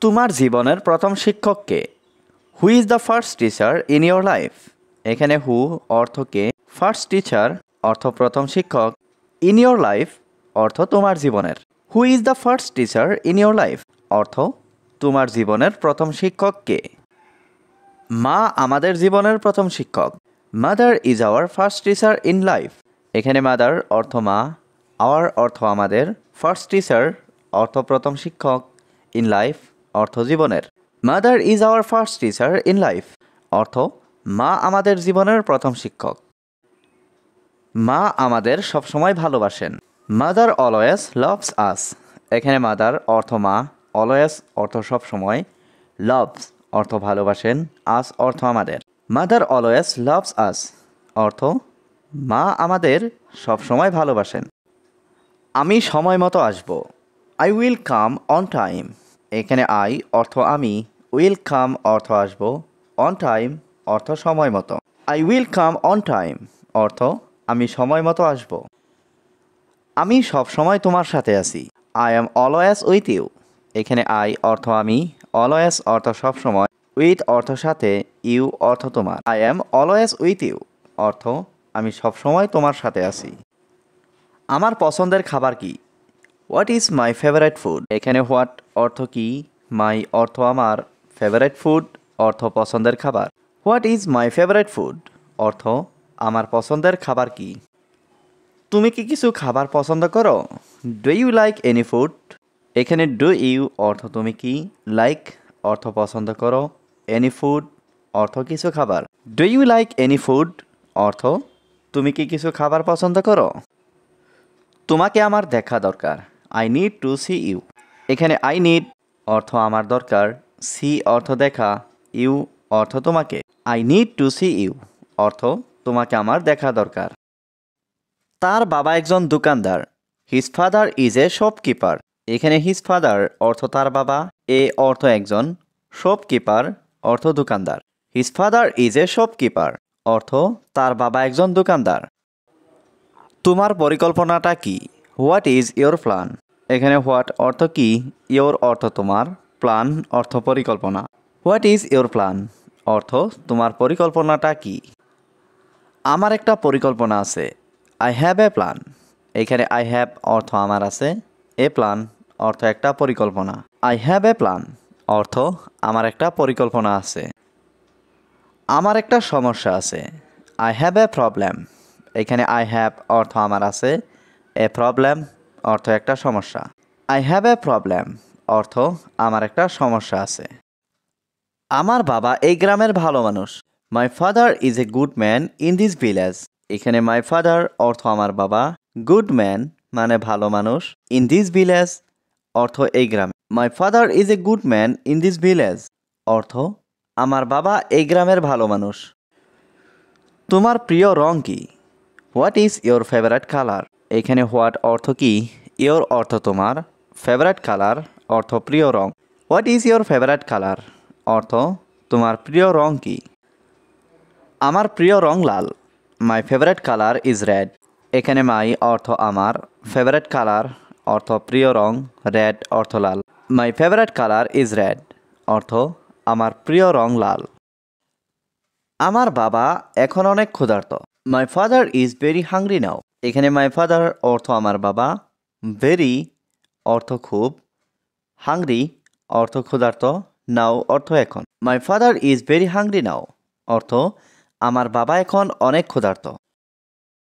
তোমার জীবনের প্রথম শিক্ষক কে? Who is the first teacher in your life? এখানে হু অর্থ কে, ফার্স্ট টিচার অর্থ প্রথম শিক্ষক, ইন ইয়োর লাইফ অর্থ তোমার জীবনের। হু is the first teacher in your life অর্থ তোমার জীবনের প্রথম শিক্ষক কে? মা আমাদের জীবনের প্রথম শিক্ষক। Mother is our first teacher in life. এখানে মাদার অর্থ মা, আওয়ার অর্থ আমাদের, ফার্স্ট টিচার অর্থ প্রথম শিক্ষক, ইন লাইফ অর্থ জীবনের। Mother is our first teacher in life অর্থ মা আমাদের জীবনের প্রথম শিক্ষক। মা আমাদের সবসময় ভালোবাসেন। মাদার অলওয়েজ লাভস আস। এখানে মাদার অর্থ মা, অলওয়েজ অর্থ সবসময়, লাভস অর্থ ভালোবাসেন, আস অর্থ আমাদের। মাদার অলওয়েজ লাভস আস অর্থ মা আমাদের সবসময় ভালোবাসেন। আমি সময় মতো আসব। I will come on time. এখানে আই অর্থ আমি, উইল কাম অর্থ আসব, অন টাইম অর্থ সময় মতো। I will come on time অর্থ আমি সময় মতো আসব। আমি সব সময় তোমার সাথে আছি। I am always with you. এখানে আই অর্থ আমি, অলওয়েজ অর্থ সবসময়, উইথ অর্থ সাথে, ইউ অর্থ তোমার। I am always with you অর্থ আমি সবসময় তোমার সাথে আছি। আমার পছন্দের খাবার কি? What is my favourite food? এখানে হোয়াট অর্থ কি, মাই অর্থ আমার, ফেভারিট ফুড অর্থ পছন্দের খাবার। What is my favourite food অর্থ আমার পছন্দের খাবার কি? তুমি কি কিছু খাবার পছন্দ করো? Do you like any food? এখানে ডু ইউ অর্থ তুমি কি, লাইক অর্থ পছন্দ করো, এনি ফুড অর্থ কিছু খাবার। Do you like any food অর্থ তুমি কি কিছু খাবার পছন্দ করো? তোমাকে আমার দেখা দরকার। I need to see you. এখানে আই নিড অর্থ আমার দরকার, সি অর্থ দেখা, ইউ অর্থ তোমাকে। I need to see you অর্থ তোমাকে আমার দেখা দরকার। তার বাবা একজন দোকানদার। His father is a shopkeeper. এখানে হিজ ফাদার অর্থ তার বাবা, এ অর্থ একজন, শপকিপার অর্থ দোকানদার। His father is a shopkeeper অর্থ তার বাবা একজন দোকানদার। তোমার পরিকল্পনাটা কি? What is your plan? এখানে হোয়াট অর্থ কি, ইয়োর অর্থ তোমার, প্ল্যান অর্থ পরিকল্পনা। হোয়াট ইজ ইয়োর প্ল্যান অর্থ তোমার পরিকল্পনাটা কি? আমার একটা পরিকল্পনা আছে। I have a plan. এখানে আই হ্যাভ অর্থ আমার আছে, এ প্ল্যান অর্থ একটা পরিকল্পনা। আই হ্যাভ এ প্ল্যান অর্থ আমার একটা পরিকল্পনা আছে। আমার একটা সমস্যা আছে। I have a problem. এখানে আই হ্যাভ অর্থ আমার আছে, এ প্রবলেম অর্থ একটা সমস্যা। আই হ্যাভ এ প্রবলেম অর্থ আমার একটা সমস্যা আছে। আমার বাবা এই গ্রামের ভালো মানুষ। My father is a good man in this village. এখানে মাই ফাদার অর্থ আমার বাবা, গুড ম্যান মানে ভালো মানুষ, ইন দিস ভিলেজ অর্থ এই গ্রামে। My father is a good man in this village অর্থ আমার বাবা এই গ্রামের ভালো মানুষ। তোমার প্রিয় রং কি? What is your favourite colour? এখানে হোয়াট অর্থ কি, ইয়োর অর্থ তোমার, ফেভারিট কালার অর্থ প্রিয় রং। What is your favourite colour অর্থ তোমার প্রিয় রং কি? আমার প্রিয় রং লাল। My favourite colour is red. এখানে মাই অর্থ আমার, ফেভারিট কালার অর্থ প্রিয় রং, রেড অর্থ লাল। My favourite colour is red অর্থ আমার প্রিয় রং লাল। আমার বাবা এখন অনেক ক্ষুধার্ত। My father is very hungry now. এখানে মাই ফাদার অর্থ আমার বাবা, ভেরি অর্থ খুব, হাংরি অর্থ ক্ষুধার্ত, নাও অর্থ এখন। My father is very hungry now অর্থ আমার বাবা এখন অনেক ক্ষুধার্ত।